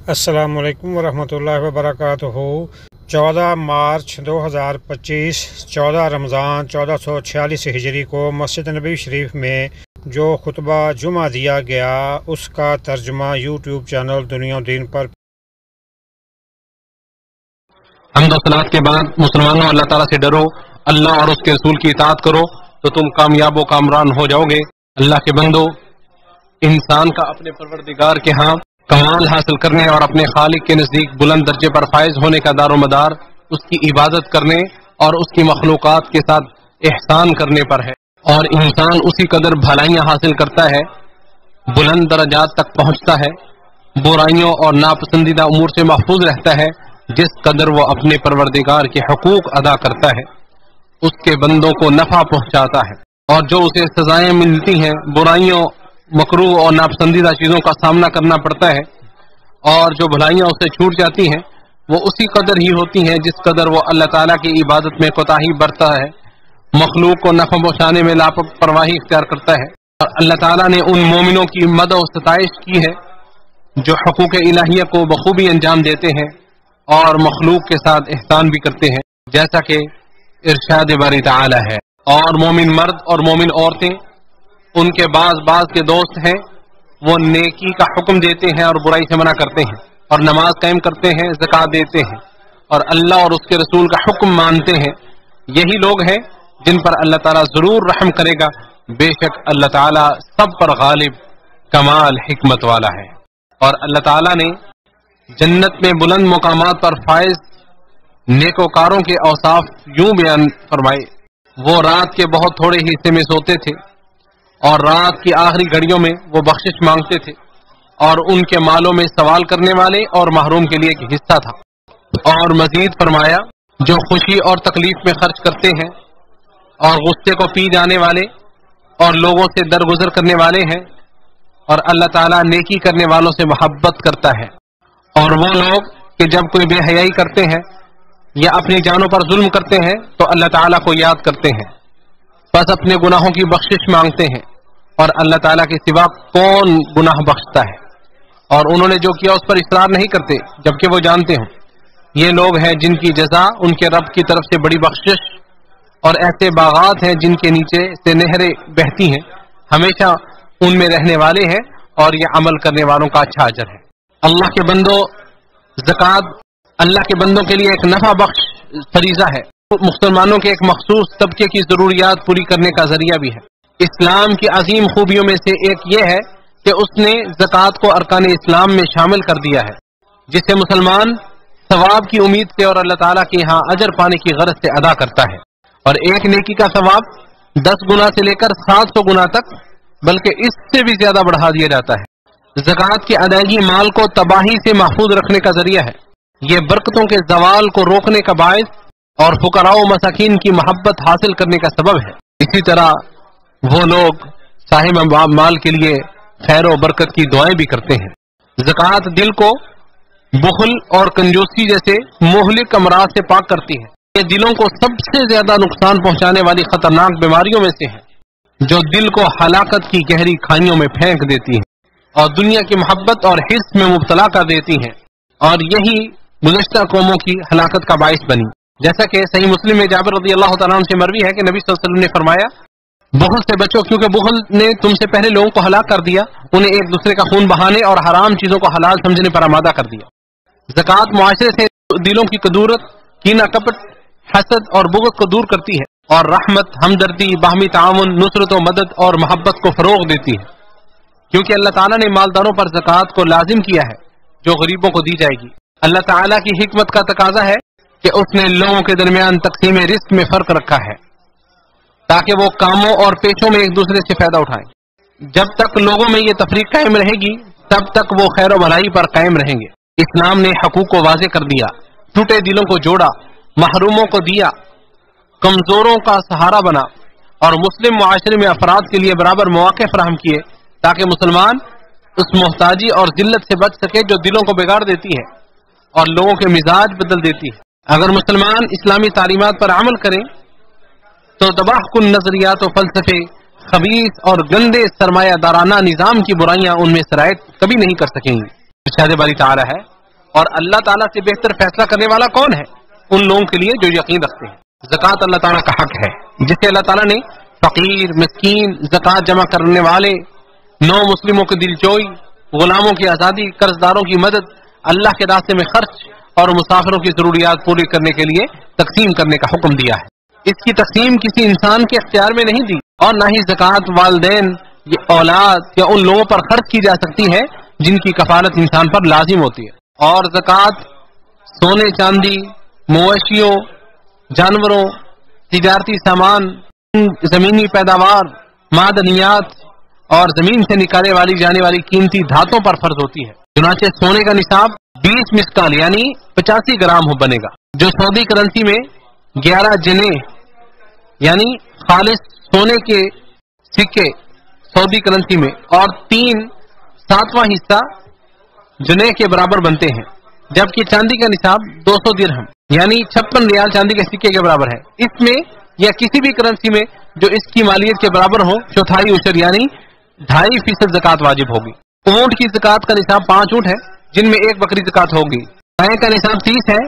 السلام علیکم ورحمۃ اللہ وبرکاتہ۔ 14 مارچ 2025 14 رمضان 1446 ہجری کو مسجد نبوی شریف میں جو خطبہ جمعہ دیا گیا اس کا ترجمہ یوٹیوب چینل دنیا دین پر۔ حمد و صلات کے بعد مسلمانوں اللہ تعالیٰ سے ڈرو، اللہ اور اس کے رسول کی اطاعت کرو تو تم کامیاب و کامران ہو جاؤ گے۔ اللہ کے بندو، انسان کا اپنے پروردگار کے ہاں کمال حاصل کرنے اور اپنے خالق کے نزدیک بلند درجے پر فائز ہونے کا دار و مدار اس کی عبادت کرنے اور اس کی مخلوقات کے ساتھ احسان کرنے پر ہے، اور انسان اسی قدر بھلائیاں حاصل کرتا ہے، بلند درجات تک پہنچتا ہے، برائیوں اور ناپسندیدہ امور سے محفوظ رہتا ہے جس قدر وہ اپنے پروردگار کے حقوق ادا کرتا ہے، اس کے بندوں کو نفع پہنچاتا ہے، اور جو اسے سزائیں ملتی ہیں برائیوں، مکروہ اور ناپسندیدہ چیزوں کا سامنا کرنا پڑتا ہے، اور جو بھلائیاں اسے چھوٹ جاتی ہیں وہ اسی قدر ہی ہوتی ہیں جس قدر وہ اللہ تعالیٰ کی عبادت میں کوتاہی برتتا ہے، مخلوق کو نفع پہنچانے میں لاپرواہی اختیار کرتا ہے۔ اور اللہ تعالیٰ نے ان مومنوں کی مدح و ستائش کی ہے جو حقوق الہیہ کو بخوبی انجام دیتے ہیں اور مخلوق کے ساتھ احسان بھی کرتے ہیں، جیسا کہ ارشاد باری تعالی ہے۔ اور مومن مرد اور مومن عورتیں ان کے بعض کے دوست ہیں، وہ نیکی کا حکم دیتے ہیں اور برائی سے منع کرتے ہیں، اور نماز قائم کرتے ہیں، زکوٰۃ دیتے ہیں، اور اللہ اور اس کے رسول کا حکم مانتے ہیں۔ یہی لوگ ہیں جن پر اللہ تعالیٰ ضرور رحم کرے گا، بے شک اللہ تعالیٰ سب پر غالب کمال حکمت والا ہے۔ اور اللہ تعالیٰ نے جنت میں بلند مقامات پر فائز نیکوکاروں کے اوصاف یوں بیان فرمائے: وہ رات کے بہت تھوڑے حصے میں سوتے تھے اور رات کی آخری گھڑیوں میں وہ بخشش مانگتے تھے، اور ان کے مالوں میں سوال کرنے والے اور محروم کے لیے ایک حصہ تھا۔ اور مزید فرمایا: جو خوشی اور تکلیف میں خرچ کرتے ہیں اور غصے کو پی جانے والے اور لوگوں سے درگزر کرنے والے ہیں، اور اللہ تعالیٰ نیکی کرنے والوں سے محبت کرتا ہے۔ اور وہ لوگ کہ جب کوئی بے حیائی کرتے ہیں یا اپنی جانوں پر ظلم کرتے ہیں تو اللہ تعالیٰ کو یاد کرتے ہیں، بس اپنے گناہوں کی بخشش مانگتے ہیں، اور اللہ تعالیٰ کے سوا کون گناہ بخشتا ہے، اور انہوں نے جو کیا اس پر اصرار نہیں کرتے جبکہ وہ جانتے ہوں۔ یہ لوگ ہیں جن کی جزا ان کے رب کی طرف سے بڑی بخشش اور ایسے باغات ہیں جن کے نیچے سے نہریں بہتی ہیں، ہمیشہ ان میں رہنے والے ہیں، اور یہ عمل کرنے والوں کا اچھا اجر ہے۔ اللہ کے بندوں، زکوٰۃ اللہ کے بندوں کے لیے ایک نفع بخش فریضہ ہے، مسلمانوں کے ایک مخصوص طبقے کی ضروریات پوری کرنے کا ذریعہ بھی ہے۔ اسلام کی عظیم خوبیوں میں سے ایک یہ ہے کہ اس نے زکوٰۃ کو ارکان اسلام میں شامل کر دیا ہے، جسے مسلمان ثواب کی امید سے اور اللہ تعالیٰ کے ہاں اجر پانے کی غرض سے ادا کرتا ہے، اور ایک نیکی کا ثواب 10 گنا سے لے کر 700 گنا تک بلکہ اس سے بھی زیادہ بڑھا دیا جاتا ہے۔ زکوٰۃ کی ادائیگی مال کو تباہی سے محفوظ رکھنے کا ذریعہ ہے، یہ برکتوں کے زوال کو روکنے کا باعث اور فقراء و مساکین کی محبت حاصل کرنے کا سبب ہے۔ اسی طرح وہ لوگ صاحب مال کے لیے خیر و برکت کی دعائیں بھی کرتے ہیں۔ زکوٰۃ دل کو بخل اور کنجوسی جیسے مہلک امراض سے پاک کرتی ہے۔ یہ دلوں کو سب سے زیادہ نقصان پہنچانے والی خطرناک بیماریوں میں سے ہے، جو دل کو ہلاکت کی گہری کھائیوں میں پھینک دیتی ہیں اور دنیا کی محبت اور حرص میں مبتلا کر دیتی ہیں، اور یہی گزشتہ قوموں کی ہلاکت کا باعث بنی۔ جیسا کہ صحیح مسلم میں جابر رضی اللہ تعالیٰ عنہ سے مروی ہے کہ نبی صلی اللہ علیہ وسلم نے فرمایا: بخل سے بچو، کیونکہ بخل نے تم سے پہلے لوگوں کو ہلاک کر دیا، انہیں ایک دوسرے کا خون بہانے اور حرام چیزوں کو حلال سمجھنے پر آمادہ کر دیا۔ زکوٰۃ معاشرے سے دلوں کی کدورت، کینہ کپٹ، حسد اور بغض کو دور کرتی ہے، اور رحمت، ہمدردی، باہمی تعاون، نصرت و مدد اور محبت کو فروغ دیتی ہے، کیونکہ اللہ تعالیٰ نے مالداروں پر زکوٰۃ کو لازم کیا ہے جو غریبوں کو دی جائے گی۔ اللہ تعالیٰ کی حکمت کا تقاضا ہے کہ اس نے لوگوں کے درمیان تقسیم رزق میں فرق رکھا ہے تاکہ وہ کاموں اور پیشوں میں ایک دوسرے سے فائدہ اٹھائیں۔ جب تک لوگوں میں یہ تفریق قائم رہے گی تب تک وہ خیر و بھلائی پر قائم رہیں گے۔ اسلام نے حقوق کو واضح کر دیا، ٹوٹے دلوں کو جوڑا، محروموں کو دیا، کمزوروں کا سہارا بنا، اور مسلم معاشرے میں افراد کے لیے برابر مواقع فراہم کیے تاکہ مسلمان اس محتاجی اور ذلت سے بچ سکے جو دلوں کو بگاڑ دیتی ہے اور لوگوں کے مزاج بدل دیتی ہے۔ اگر مسلمان اسلامی تعلیمات پر عمل کریں تو تباہ کن نظریات و فلسفے، خبیث اور گندے سرمایہ دارانہ نظام کی برائیاں ان میں سرایت کبھی نہیں کر سکیں گی۔ ارشاد باری تعالی ہے: اور اللہ تعالیٰ سے بہتر فیصلہ کرنے والا کون ہے؟ ان لوگوں کے لیے جو یقین رکھتے ہیں۔ زکوٰۃ اللہ تعالیٰ کا حق ہے، جسے اللہ تعالیٰ نے فقیر، مسکین، زکوٰۃ جمع کرنے والے، نو مسلموں کی دلجوئی، غلاموں کی آزادی، قرض داروں کی مدد، اللہ کے راستے میں خرچ اور مسافروں کی ضروریات پوری کرنے کے لیے تقسیم کرنے کا حکم دیا ہے۔ اس کی تقسیم کسی انسان کے اختیار میں نہیں دی، اور نہ ہی زکوٰۃ والدین یا اولاد یا ان لوگوں پر خرچ کی جا سکتی ہے جن کی کفالت انسان پر لازم ہوتی ہے۔ اور زکوٰۃ سونے چاندی، مویشیوں، جانوروں، تجارتی سامان، زمینی پیداوار، معدنیات اور زمین سے نکالے والی جانے والی قیمتی دھاتوں پر فرض ہوتی ہے۔ چنانچہ سونے کا نصاب 20 مسکال یعنی 85 گرام بنے گا، جو سعودی کرنسی میں 11 جنے یعنی خالص سونے کے سکے سعودی کرنسی میں، اور 3/7واں حصہ جنے کے برابر بنتے ہیں، جبکہ چاندی کا نصاب 200 درہم یعنی 56 ریال چاندی کے سکے کے برابر ہے۔ اس میں یا کسی بھی کرنسی میں جو اس کی مالیت کے برابر ہو 1/4 عشر یعنی 2.5% زکوٰۃ واجب ہوگی۔ اونٹ کی زکوٰۃ کا نصاب 5 اونٹ ہے جن میں 1 بکری زکوٰۃ ہوگی۔ گائے کا نصاب 30 ہے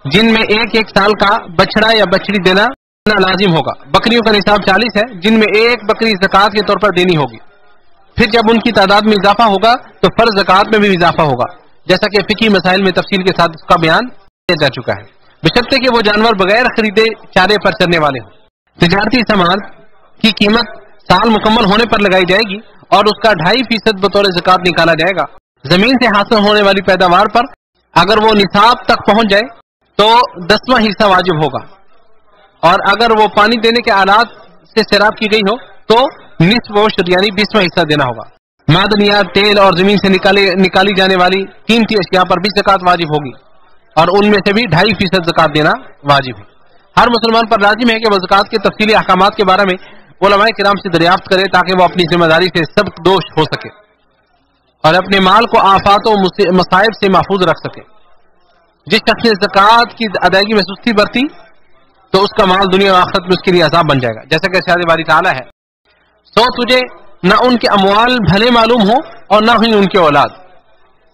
جن میں 1 سال کا بچڑا یا بچڑی دینا لازم ہوگا۔ بکریوں کا نصاب 40 ہے جن میں 1 بکری زکوٰۃ کے طور پر دینی ہوگی۔ پھر جب ان کی تعداد میں اضافہ ہوگا تو فرض زکوٰۃ میں بھی اضافہ ہوگا، جیسا کہ فقہی مسائل میں تفصیل کے ساتھ اس کا بیان کیا جا چکا ہے، بشرطے کہ وہ جانور بغیر خریدے چارے پر چرنے والے ہوں۔ تجارتی سامان کی قیمت سال مکمل ہونے پر لگائی جائے گی اور اس کا 2.5% بطور زکوٰۃ نکالا جائے گا۔ زمین سے حاصل ہونے والی پیداوار پر اگر وہ نصاب تک پہنچ جائے تو 10واں حصہ واجب ہوگا، اور اگر وہ پانی دینے کے آلات سے سیراب کی گئی ہو تو نصف عشر یعنی 20واں حصہ دینا ہوگا۔ معدنیات، تیل اور زمین سے نکالی جانے والی قیمتی اشیاء پر بھی زکوٰۃ واجب ہوگی، اور ان میں سے بھی 2.5% زکوٰۃ دینا واجب ہے۔ ہر مسلمان پر لازم ہے کہ وہ زکوٰۃ کے تفصیلی احکامات کے بارے میں علماء کرام سے دریافت کرے تاکہ وہ اپنی ذمہ داری سے سبق دوش ہو سکے اور اپنے مال کو آفات و مصائب سے محفوظ رکھ سکے۔ جس شخص نے زکوٰۃ کی ادائیگی میں سستی برتی تو اس کا مال دنیا و آخرت میں اس کے لیے عذاب بن جائے گا، جیسا کہ ارشاد باری تعالیٰ ہے، سو تجھے نہ ان کے اموال بھلے معلوم ہو اور نہ ہی ان کے اولاد،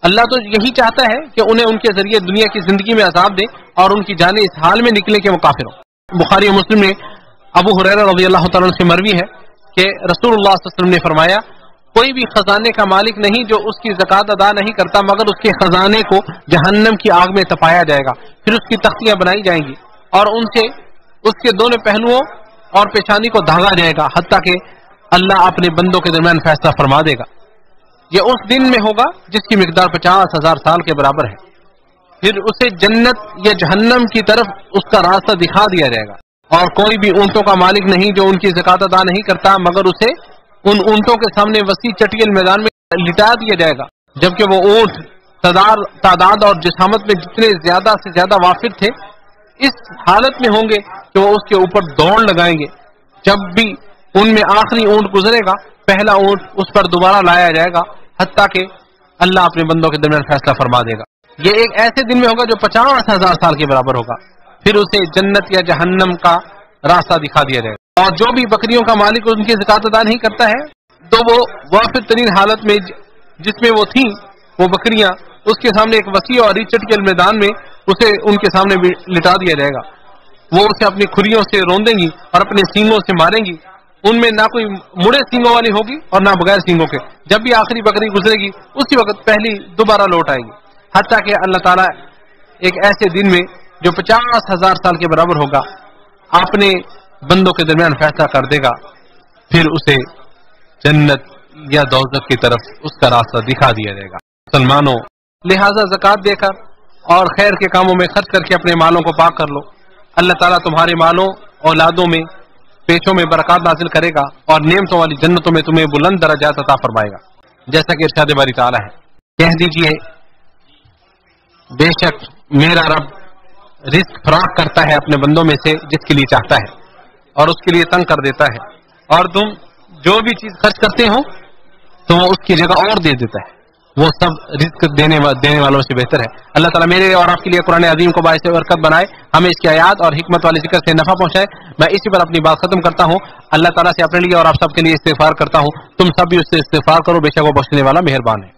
اللہ تو یہی چاہتا ہے کہ انہیں ان کے ذریعے دنیا کی زندگی میں عذاب دے اور ان کی جانیں اس حال میں نکلیں کہ وہ کافر ہوں۔ بخاری و مسلم میں ابو ہریرہ رضی اللہ تعالیٰ عنہ سے مروی ہے کہ رسول اللہ صلی اللہ علیہ وسلم نے فرمایا، کوئی بھی خزانے کا مالک نہیں جو اس کی زکوٰۃ ادا نہیں کرتا مگر اس کے خزانے کو جہنم کی آگ میں تپایا جائے گا، پھر اس کی تختیاں بنائی جائیں گی اور ان سے اس کے دونوں پہلوؤں اور پیشانی کو دھاگا جائے گا حتیٰ کہ اللہ اپنے بندوں کے درمیان فیصلہ فرما دے گا۔ یہ اس دن میں ہوگا جس کی مقدار 50,000 سال کے برابر ہے، پھر اسے جنت یا جہنم کی طرف اس کا راستہ دکھا دیا جائے گا، اور کوئی بھی اونٹوں کا مالک نہیں جو ان کی زکوٰۃ ادا نہیں کرتا مگر اسے ان اونٹوں کے سامنے وسیع چٹیل میدان میں لٹا دیا جائے گا، جبکہ وہ اونٹ تعداد اور جسامت میں جتنے زیادہ سے زیادہ وافر تھے اس حالت میں ہوں گے کہ وہ اس کے اوپر دوڑ لگائیں گے۔ جب بھی ان میں آخری اونٹ گزرے گا پہلا اونٹ اس پر دوبارہ لایا جائے گا حتیٰ کہ اللہ اپنے بندوں کے درمیان فیصلہ فرما دے گا۔ یہ ایک ایسے دن میں ہوگا جو 50,000 سال کے برابر ہوگا، پھر اسے جنت یا جہنم کا راستہ دکھا دیا جائے گا۔ اور جو بھی بکریوں کا مالک ان کی زکوٰۃ ادا نہیں کرتا ہے تو وہ وافر ترین حالت میں جس میں وہ تھیں وہ بکریاں اس کے سامنے ایک وسیع اور چٹکل میدان میں اسے ان کے سامنے لٹا دیا جائے گا، وہ اسے اپنی کھریوں سے روندیں گی اور اپنے سینگوں سے ماریں گی، ان میں نہ کوئی مڑے سینگوں والی ہوگی اور نہ بغیر سینگوں کے، جب بھی آخری بکری گزرے گی اسی وقت پہلی دوبارہ لوٹ آئے گی، حتیٰ کہ اللہ تعالیٰ ایک ایسے دن میں جو 50,000 سال کے برابر ہوگا اپنے بندوں کے درمیان فیصلہ کر دے گا، پھر اسے جنت یا دوزخ کی طرف اس کا راستہ دکھا دیا جائے گا۔ مسلمانوں، لہذا زکوٰۃ دے کر اور خیر کے کاموں میں خرچ کر کے اپنے مالوں کو پاک کر لو، اللہ تعالیٰ تمہارے مالوں اولادوں میں پیچوں میں برکات نازل کرے گا اور نعمتوں والی جنتوں میں تمہیں بلند درجات عطا فرمائے گا، جیسا کہ ارشاد باری تعالیٰ ہے، کہہ دیجئے بے شک میرا رب رزق فراخ کرتا ہے اپنے بندوں میں سے جس کے لیے چاہتا ہے اور اس کے لیے تنگ کر دیتا ہے، اور تم جو بھی چیز خرچ کرتے ہو تو وہ اس کی جگہ اور دے دیتا ہے، وہ سب رزق دینے والوں سے بہتر ہے۔ اللہ تعالیٰ میرے اور آپ کے لیے قرآن عظیم کو باعث برکت بنائے، ہمیں اس کی آیات اور حکمت والے ذکر سے نفع پہنچائے۔ میں اسی پر اپنی بات ختم کرتا ہوں۔ اللہ تعالیٰ سے اپنے لیے اور آپ سب کے لیے استغفار کرتا ہوں، تم سب بھی اس سے استغفار کرو، بے شک وہ بخشنے والا مہربان ہے۔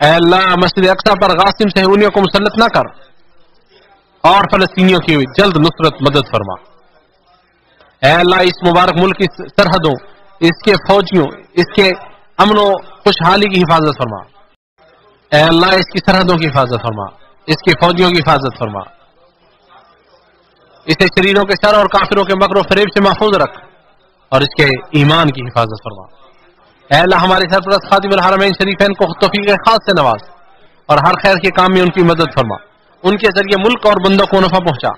اے اللہ مسجد اقصی پر غاصب صہیونیوں کو مسلط نہ کر اور فلسطینیوں کی جلد نصرت مدد فرما۔ اے اللہ اس مبارک ملک کی سرحدوں، اس کے فوجیوں، اس کے امن و خوشحالی کی حفاظت فرما۔ اے اللہ اس کی سرحدوں کی حفاظت فرما، اس کے فوجیوں کی حفاظت فرما، اسے شریروں کے شر اور کافروں کے مکر و فریب سے محفوظ رکھ اور اس کے ایمان کی حفاظت فرما۔ اے اللہ ہمارے سرپرست خادم الحرمین شریفین کو توفیق خاص سے نواز اور ہر خیر کے کام میں ان کی مدد فرما، ان کے ذریعے ملک اور بندوں کو نفع پہنچا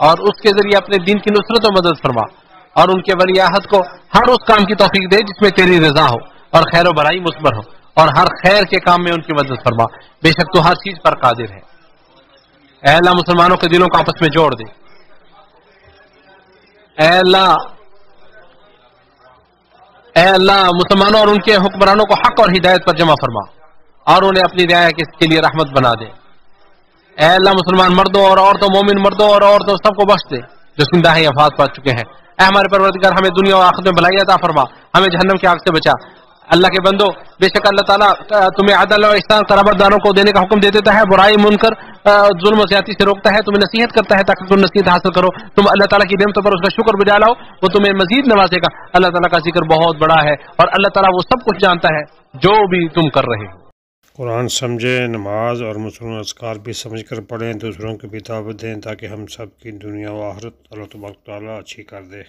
اور اس کے ذریعے اپنے دین کی نصرت و مدد فرما، اور ان کے ولی عہد کو ہر اس کام کی توفیق دے جس میں تیری رضا ہو اور خیر و برائی مثمر ہو، اور ہر خیر کے کام میں ان کی مدد فرما، بے شک تو ہر چیز پر قادر ہے۔ اے اللہ مسلمانوں کے دلوں کو آپس میں جوڑ دے۔ اے اللہ مسلمانوں اور ان کے حکمرانوں کو حق اور ہدایت پر جمع فرما اور انہیں اپنی رعایا کے لیے رحمت بنا دے۔ اے اللہ مسلمان مردوں اور عورتوں، مومن مردوں اور عورتوں سب کو بخش دے جو زندہ ہیں یا وفات پا چکے ہیں۔ اے ہمارے پروردگار ہمیں دنیا اور آخرت میں بھلائی عطا فرما، ہمیں جہنم کی آگ سے بچا۔ اللہ کے بندو، بے شک اللہ تعالیٰ تمہیں عدل اور احسان قرابت داروں کو دینے کا حکم دے دیتا ہے، برائی منکر ظلم و زیادتی سے روکتا ہے، تمہیں نصیحت کرتا ہے تاکہ تم نصیحت حاصل کرو، تم اللہ تعالیٰ کی نعمتوں پر اس کا شکر بجا لاؤ، وہ تمہیں مزید نوازے گا۔ اللہ تعالیٰ کا ذکر بہت بڑا ہے اور اللہ تعالیٰ وہ سب کچھ جانتا ہے جو بھی تم کر رہے ہو۔ قرآن سمجھیں، نماز اور مسلم اذکار بھی سمجھ کر پڑھیں، دوسروں کو بھی دعوت دیں تاکہ ہم سب کی دنیا و آخرت اللہ تبارک و تعالیٰ اچھی کر دے۔